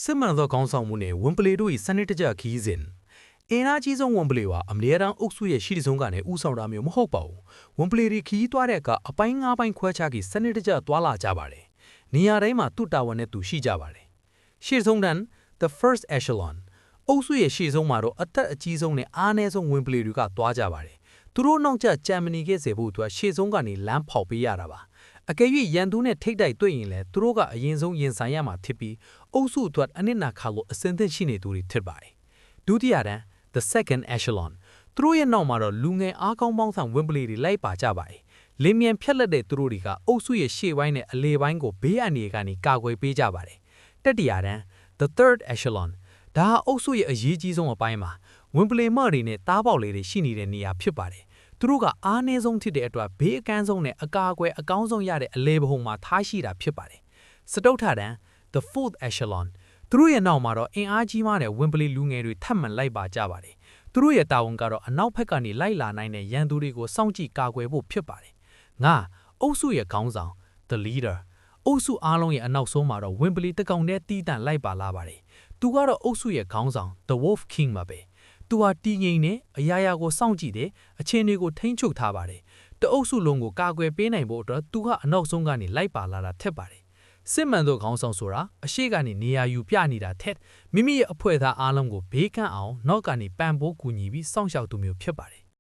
စစ်မှန်သောခေါင်းဆောင်မှုနဲ့ဝန်ပလေတို့၏စနစ်တကျခီးစဉ်အင်အားကြီးဆုံးဝန်ပလေဟာအမြဲတမ်းအုပ်စုရဲ့ရှိတဆုံးကနေဥဆောင်တာမျိုးမဟုတ်ပါဘူးဝန်ပလေတွေခီးသွားတဲ့အခါအပိုင်း၅ပိုင်းခွဲခြားပြီးစနစ်တကျသွားလာကြပါတယ်နေရာတိုင်းမှာသူ့တာဝန်နဲ့သူရှိကြပါတယ်ရှေ့ဆုံးတန်း the first echelon အုပ်စုရဲ့ရှေ့ဆုံးမှာတော့အသက်အကြီးဆုံးနဲ့အားနည်းဆုံးဝန်ပလေတွေကသွားကြပါတယ်သူတို့နောက်ကျဂျာမနီကစေဖို့အတွက်ရှေ့ဆုံးကနေလမ်းဖောက်ပေးရတာပါအကယ်၍ရန်သူနဲ့ထိတ်တိုက်တွေ့ရင်လည်းသူတို့ကအရင်ဆုံးရင်ဆိုင်ရမှာဖြစ်ပြီးအုပ်စုအတွက်အနစ်နာခါလို့အစင်သင့်ရှိနေသူတွေဖြစ်ပါတယ်ဒုတိယတန်း the second echelon သူတို့ရဲ့နောက်မှာတော့လူငယ်အားကောင်းပေါင်းဆောင်ဝန်ပလေတွေလိုက်ပါကြပါတယ်လင်းမြန်ဖြတ်လက်တဲ့သူတို့တွေကအုပ်စုရဲ့ရှေ့ပိုင်းနဲ့အလေပိုင်းကိုဘေးအန္တရာယ်ကနေကာကွယ်ပေးကြပါတယ်တတိယတန်း the third echelon ဒါဟာအုပ်စုရဲ့အရေးကြီးဆုံးအပိုင်းမှာဝန်ပလေမတွေနဲ့တားပေါက်လေးတွေရှိနေတဲ့နေရာဖြစ်ပါတယ်သူတို့ကအားနည်းဆုံးဖြစ်တဲ့အတွက်ဘေးအကန်းဆုံးနဲ့အကာအကွယ်အကောင်းဆုံးရတဲ့အလေဘုံမှာထားရှိတာဖြစ်ပါတယ်စတုထတန်း the fourth echelon သူတို့ရဲ့နောက်မှာတော့အင်အားကြီးမှတဲ့ဝန်ပလေလူငယ်တွေထပ်မံလိုက်ပါကြပါတယ်သူတို့ရဲ့တာဝန်ကတော့အနောက်ဘက်ကနေလိုက်လာနိုင်တဲ့ရန်သူတွေကိုစောင့်ကြည့်ကာကွယ်ဖို့ဖြစ်ပါတယ်ငါအုပ်စုရဲ့ခေါင်းဆောင် the leader အုပ်စုအားလုံးရဲ့အနောက်ဆုံးမှာတော့ဝန်ပလေတကောင်တည်းတီးတန့်လိုက်ပါလာပါတယ်သူကတော့အုပ်စုရဲ့ခေါင်းဆောင် the wolf king ပါပဲသူဟာတည်ငြိမ်တဲ့အရာရာကိုစောင့်ကြည့်တယ်အခြေအနေကိုထိန်းချုပ်ထားပါတယ်တအုပ်စုလုံးကိုကာကွယ်ပေးနိုင်ဖို့အတွက်သူကအနောက်ဆုံးကနေလိုက်ပါလာတာထက်ပါတယ်စစ်မှန်သောခေါင်းဆောင်ဆိုတာအရှိကနေနေရာယူပြနေတာထက်မိမိရဲ့အဖွဲ့သားအားလုံးကိုဘေးကန့်အောင်နောက်ကနေပံ့ပိုးကူညီပြီးစောင့်ရှောက်သူမျိုးဖြစ်ပါတယ်